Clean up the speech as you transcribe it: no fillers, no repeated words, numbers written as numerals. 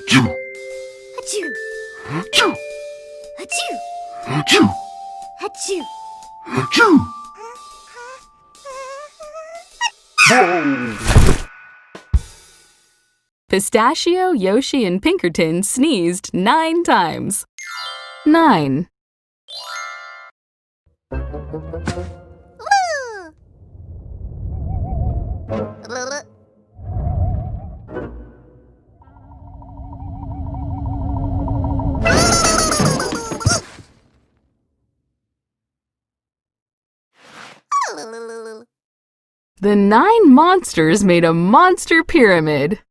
Achoo! Achoo! Achoo! Achoo! Achoo! Achoo! Achoo! Whoa! Pistachio, Yoshi, and Pinkerton sneezed 9 times. 9. Woo! The 9 monsters made a monster pyramid.